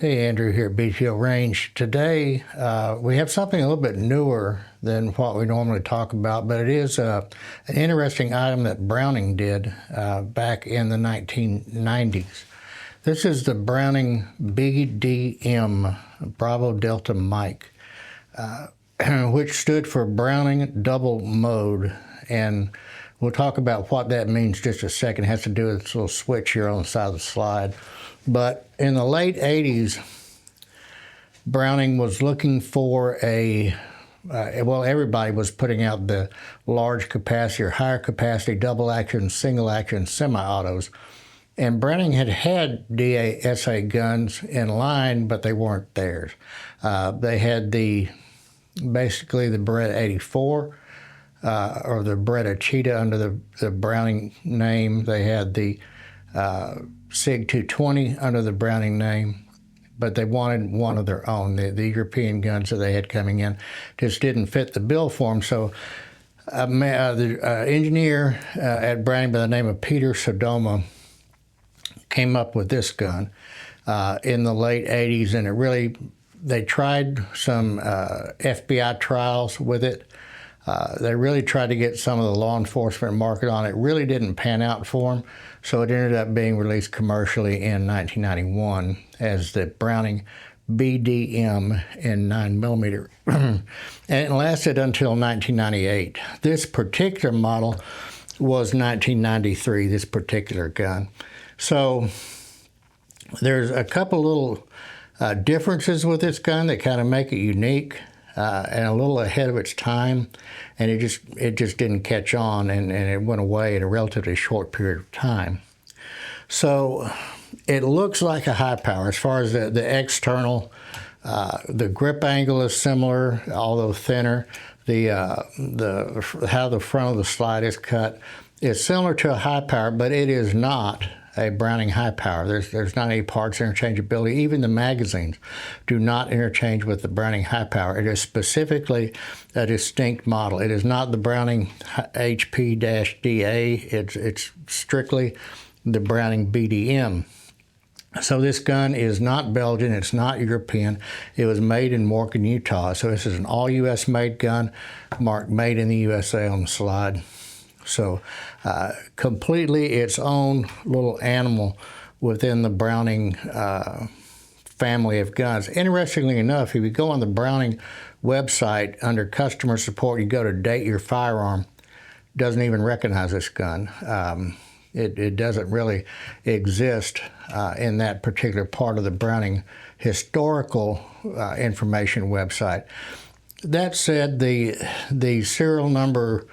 Hey, Andrew here at BTO Range. Today we have something a little bit newer than what we normally talk about, but it is an interesting item that Browning did back in the 1990s. This is the Browning BDM, Bravo Delta Mike, which stood for Browning Double Mode. And we'll talk about what that means just a second. It has to do with this little switch here on the side of the slide. But in the late 80s, Browning was looking for well, everybody was putting out the large capacity or higher capacity double action, single action semi-autos. And Browning had DA/SA guns in line, but they weren't theirs. They had basically the Beretta 84 or the Beretta Cheetah under the Browning name. They had the SIG 220 under the Browning name, but they wanted one of their own. The European guns that they had coming in just didn't fit the bill for them. So the engineer at Browning by the name of Peter Sodoma came up with this gun in the late 80s, and they tried some FBI trials with it. They really tried to get some of the law enforcement market on it. It really didn't pan out for them, so it ended up being released commercially in 1991 as the Browning BDM in 9mm, and it lasted until 1998. This particular model was 1993, this particular gun. So there's a couple little differences with this gun that kind of make it unique. And a little ahead of its time, and it just didn't catch on, and it went away in a relatively short period of time. So it looks like a high power as far as the external. The grip angle is similar, although thinner. How the front of the slide is cut is similar to a high power, but it is not a Browning high power. There's not any parts interchangeability. Even the magazines do not interchange with the Browning high power. It is specifically a distinct model. It is not the Browning HP-DA. It's strictly the Browning BDM. So this gun is not Belgian. It's not European. It was made in Morgan, Utah. So this is an all U.S. made gun, marked made in the USA on the slide. So completely its own little animal within the Browning family of guns. Interestingly enough, if you go on the Browning website under customer support, you go to date your firearm, doesn't even recognize this gun. It doesn't really exist in that particular part of the Browning historical information website. That said, the serial number,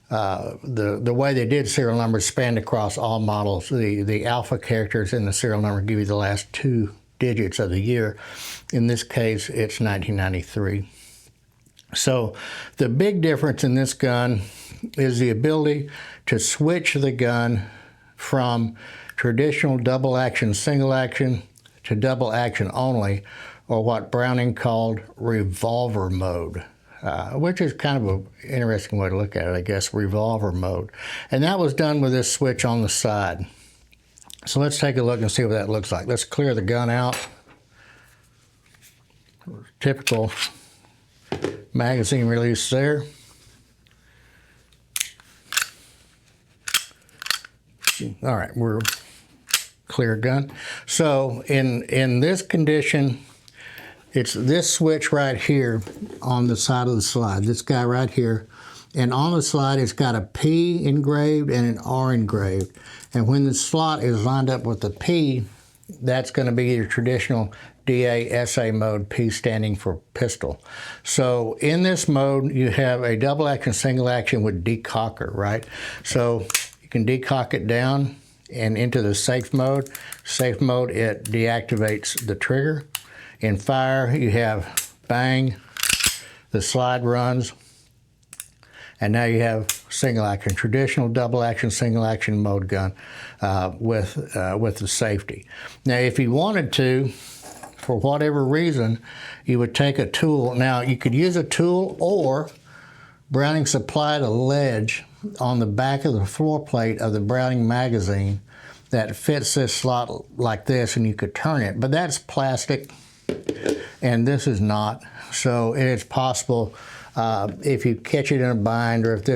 the way they did serial numbers spanned across all models. The alpha characters in the serial number give you the last two digits of the year. In this case, it's 1993. So the big difference in this gun is the ability to switch the gun from traditional double action, single action to double action only, or what Browning called revolver mode. Which is kind of an interesting way to look at it, I guess, revolver mode. And that was done with this switch on the side. So let's take a look and see what that looks like. Let's clear the gun out. Typical magazine release there. All right, we're clear gun. So in this condition, it's this switch right here on the side of the slide, this guy right here. And on the slide, it's got a P engraved and an R engraved. And when the slot is lined up with the P, that's going to be your traditional DA/SA mode, P standing for pistol. So in this mode, you have a double action, single action with decocker, right? So you can decock it down and into the safe mode. Safe mode, it deactivates the trigger. In fire, you have bang, the slide runs, and now you have single action, traditional double action, single action mode gun with the safety. Now, if you wanted to, for whatever reason, you would take a tool. Now, you could use a tool, or Browning supplied a ledge on the back of the floor plate of the Browning magazine that fits this slot like this, and you could turn it, but that's plastic and this is not. So it's possible if you catch it in a bind, or if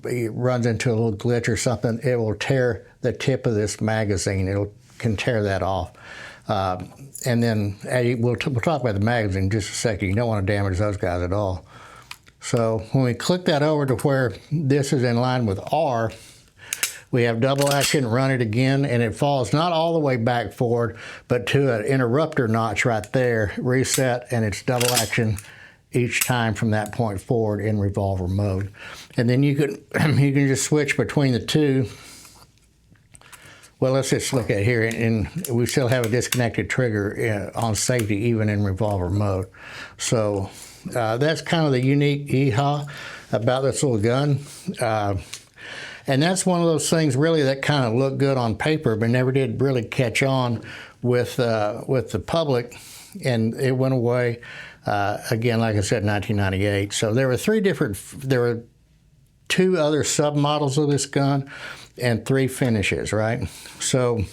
it runs into a little glitch or something, it will tear the tip of this magazine. Can tear that off. And then we'll talk about the magazine in just a second. You don't want to damage those guys at all. So when we click that over to where this is in line with R, we have double action, run it again, and it falls not all the way back forward, but to an interrupter notch right there, reset, and it's double action each time from that point forward in revolver mode. And then you can just switch between the two. Well, let's just look at here, and we still have a disconnected trigger on safety even in revolver mode. So that's kind of the unique EHA about this little gun. And that's one of those things really that kind of looked good on paper, but never did really catch on with the public, and it went away again, like I said, 1998. So there were two other submodels of this gun and 3 finishes, right? So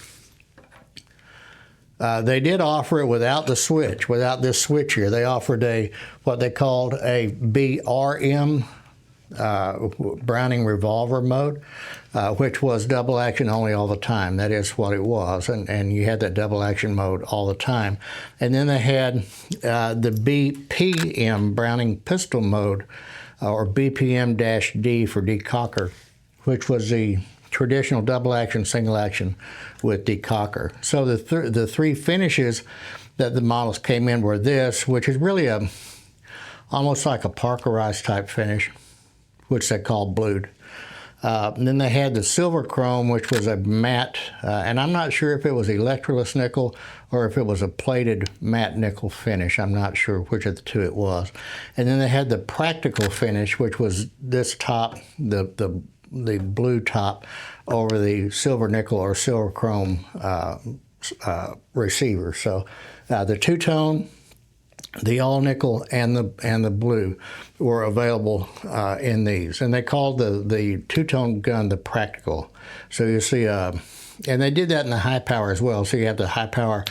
they did offer it without the switch, without this switch here. They offered what they called a BRM, Browning revolver mode, which was double action only all the time. That is what it was, and you had that double action mode all the time. And then they had the BPM, Browning pistol mode, or BPM-D for decocker, which was the traditional double action, single action with decocker. So the 3 finishes that the models came in were this, which is really almost like a parkerized type finish, which they call blued. And then they had the silver chrome, which was a matte, and I'm not sure if it was electroless nickel or if it was a plated matte nickel finish. I'm not sure which of the two it was. And then they had the practical finish, which was this top, the blue top over the silver nickel or silver chrome receiver. So the two-tone, the all nickel, and the blue were available in these, and they called the two-tone gun the practical. So you see, and they did that in the high power as well. So you have the high power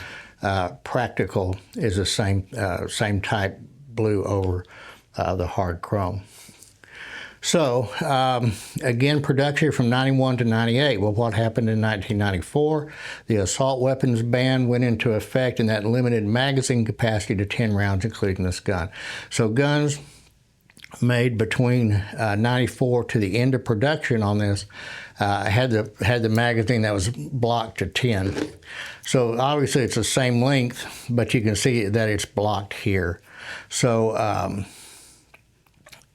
practical is the same type blue over the hard chrome. So again, production from 91 to 98. Well, what happened in 1994? The assault weapons ban went into effect, and that limited magazine capacity to 10 rounds, including this gun. So guns made between 94 to the end of production on this had the magazine that was blocked to 10. So obviously it's the same length, but you can see that it's blocked here. So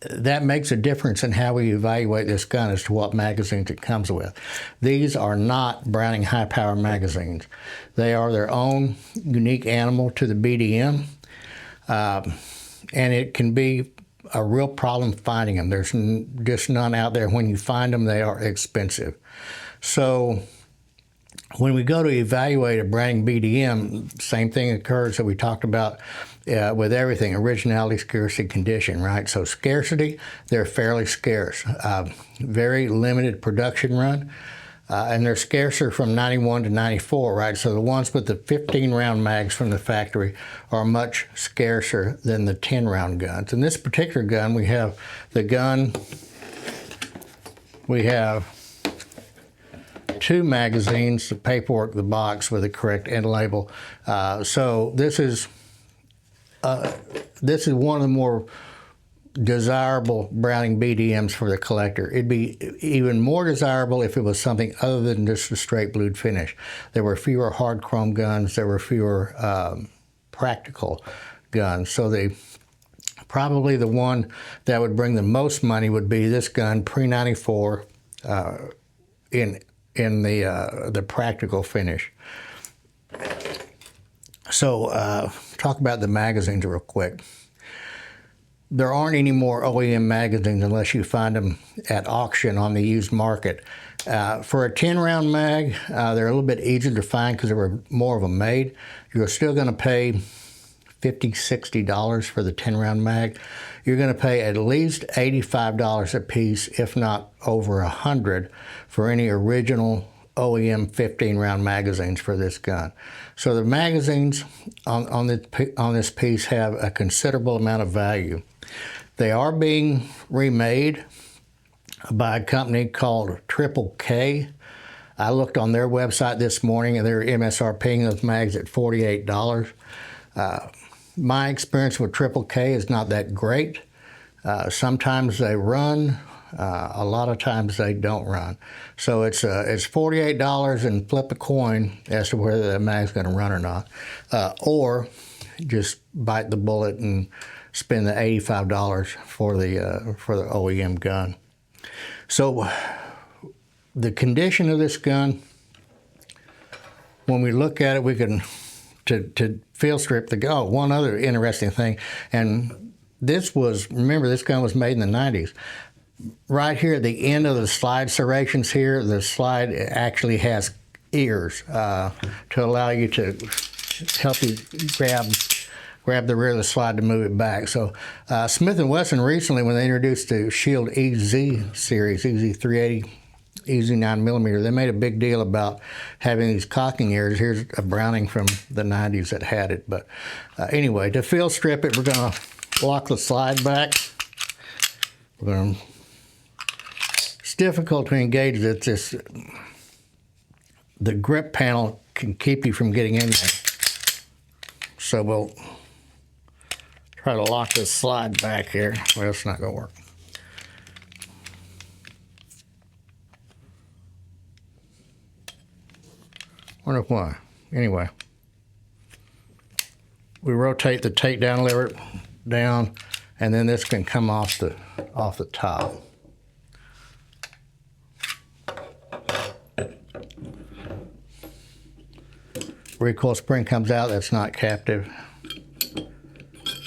that makes a difference in how we evaluate this gun as to what magazines it comes with. These are not Browning high-power magazines. They are their own unique animal to the BDM, and it can be a real problem finding them. There's just none out there. When you find them, they are expensive. So when we go to evaluate a Browning BDM, same thing occurs that we talked about with everything: originality, scarcity, condition, right? So scarcity, they're fairly scarce. Very limited production run, and they're scarcer from 91 to 94, right? So the ones with the 15-round mags from the factory are much scarcer than the 10-round guns. In this particular gun, we have the gun, we have 2 magazines, the paperwork, the box with the correct end label. So this is one of the more desirable Browning BDMs for the collector. It'd be even more desirable if it was something other than just a straight blued finish. There were fewer hard chrome guns. There were fewer practical guns. So probably the one that would bring the most money would be this gun, pre-94, in the practical finish. So talk about the magazines real quick. There aren't any more OEM magazines unless you find them at auction on the used market. For a 10-round mag, they're a little bit easier to find because there were more of them made. You're still going to pay $50, $60 for the 10-round mag. You're going to pay at least $85 a piece, if not over $100, for any original OEM 15-round magazines for this gun. So the magazines on this piece have a considerable amount of value. They are being remade by a company called Triple K. I looked on their website this morning and they're MSRPing those mags at $48. My experience with Triple K is not that great. Sometimes they run, a lot of times they don't run. So it's $48 and flip a coin as to whether that mag's going to run or not, or just bite the bullet and spend the $85 for the OEM gun. So the condition of this gun, when we look at it, we can to field strip the gun. Oh, one other interesting thing, and remember this gun was made in the 90s. Right here at the end of the slide serrations here, the slide actually has ears to allow you to help you grab the rear of the slide to move it back. So Smith & Wesson recently, when they introduced the Shield EZ series, EZ 380, EZ 9mm, they made a big deal about having these cocking ears. Here's a Browning from the 90s that had it. But anyway, to field strip it, we're going to lock the slide back. It's difficult to engage it. The grip panel can keep you from getting in there. So we'll try to lock this slide back here. Well, it's not going to work. Wonder why. Anyway, we rotate the takedown lever down, and then this can come off the top. Recoil spring comes out, that's not captive.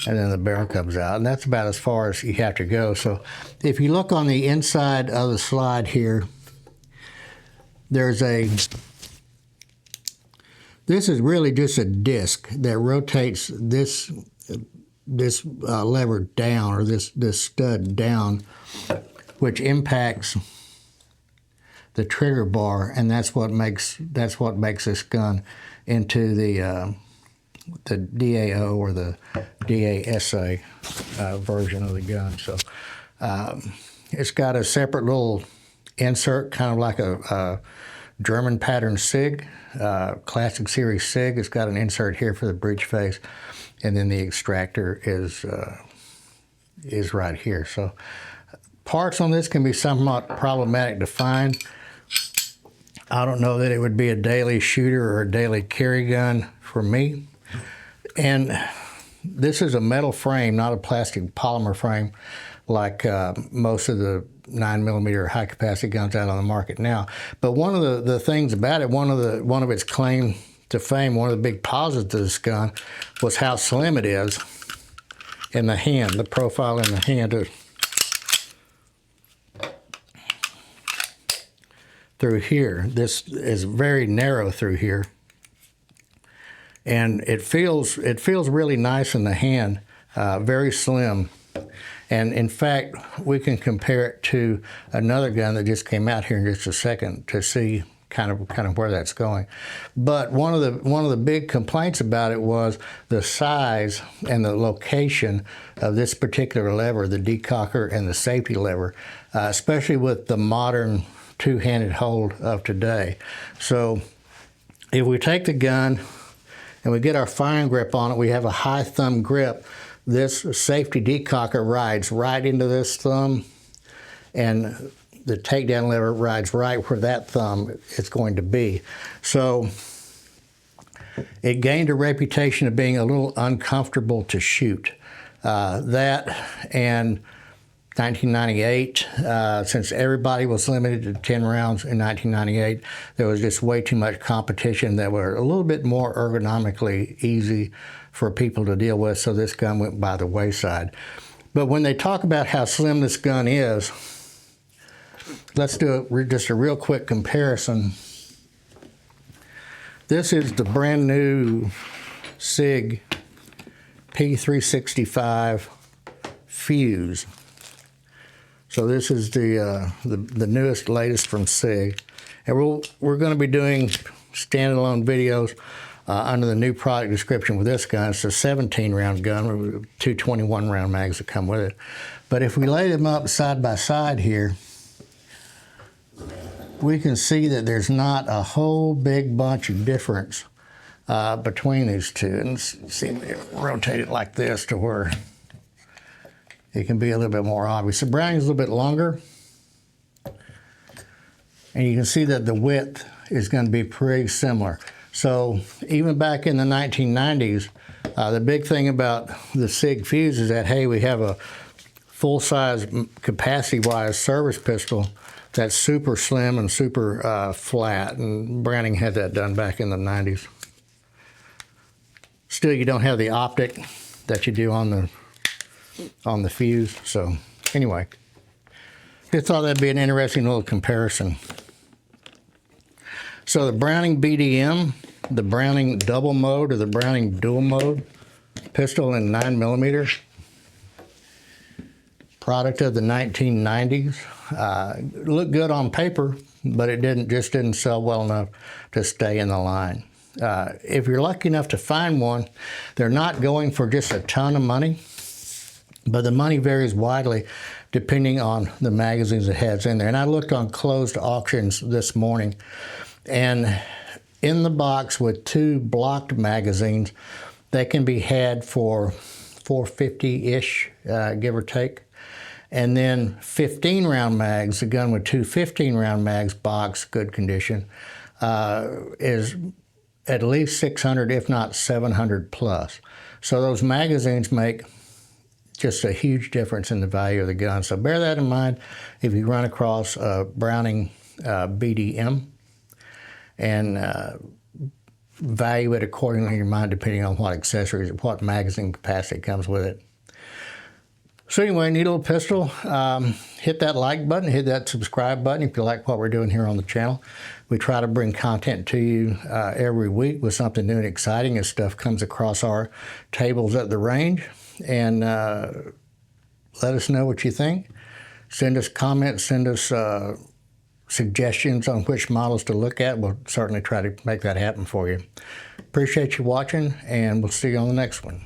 And then the barrel comes out, and that's about as far as you have to go. So if you look on the inside of the slide here, this is really just a disc that rotates this lever down, or this stud down, which impacts the trigger bar, and that's what makes this gun into the DAO or the DASA version of the gun. So it's got a separate little insert, kind of like a German pattern SIG, classic series SIG. It's got an insert here for the breech face, and then the extractor is right here. So parts on this can be somewhat problematic to find. I don't know that it would be a daily shooter or a daily carry gun for me. And this is a metal frame, not a plastic polymer frame like most of the 9mm high capacity guns out on the market now. But one of the things about it, one of its claim to fame, one of the big positives of this gun was how slim it is in the hand, the profile in the hand through here. This is very narrow through here. And it feels really nice in the hand, very slim. And in fact, we can compare it to another gun that just came out here in just a second to see kind of where that's going. But one of the big complaints about it was the size and the location of this particular lever, the decocker and the safety lever, especially with the modern two-handed hold of today. So if we take the gun and we get our firing grip on it, we have a high thumb grip. This safety decocker rides right into this thumb, and the takedown lever rides right where that thumb is going to be. So it gained a reputation of being a little uncomfortable to shoot. That and 1998, since everybody was limited to 10 rounds in 1998, there was just way too much competition that were a little bit more ergonomically easy for people to deal with, so this gun went by the wayside. But when they talk about how slim this gun is, let's do just a real quick comparison. This is the brand new SIG P365 Fuse. So this is the newest, latest from SIG, And we're going to be doing standalone videos under the new product description with this gun. It's a 17-round gun with two 21-round mags that come with it. But if we lay them up side by side here, we can see that there's not a whole big bunch of difference between these two. And see, rotate it like this to where it can be a little bit more obvious. The Browning's a little bit longer, and you can see that the width is going to be pretty similar. So even back in the 1990s, the big thing about the SIG fuse is that, hey, we have a full-size, capacity-wise service pistol that's super slim and super flat, and Browning had that done back in the 90s. Still, you don't have the optic that you do on the fuse. So anyway, just thought that'd be an interesting little comparison. So the Browning BDM, the Browning double mode or the Browning dual mode pistol in 9mm, product of the 1990s. Looked good on paper, but it just didn't sell well enough to stay in the line. If you're lucky enough to find one, they're not going for just a ton of money, but the money varies widely depending on the magazines it has in there. And I looked on closed auctions this morning, and in the box with two blocked magazines, they can be had for $450-ish, give or take. And then 15-round mags, a gun with two 15-round mags, box, good condition, is at least $600, if not $700 plus. So those magazines make just a huge difference in the value of the gun. So bear that in mind if you run across a Browning BDM, and value it accordingly in your mind depending on what accessories, what magazine capacity comes with it. So anyway, neat little pistol. Hit that like button, hit that subscribe button if you like what we're doing here on the channel. We try to bring content to you every week with something new and exciting as stuff comes across our tables at the range. And let us know what you think. Send us comments, send us suggestions on which models to look at. We'll certainly try to make that happen for you. Appreciate you watching, and we'll see you on the next one.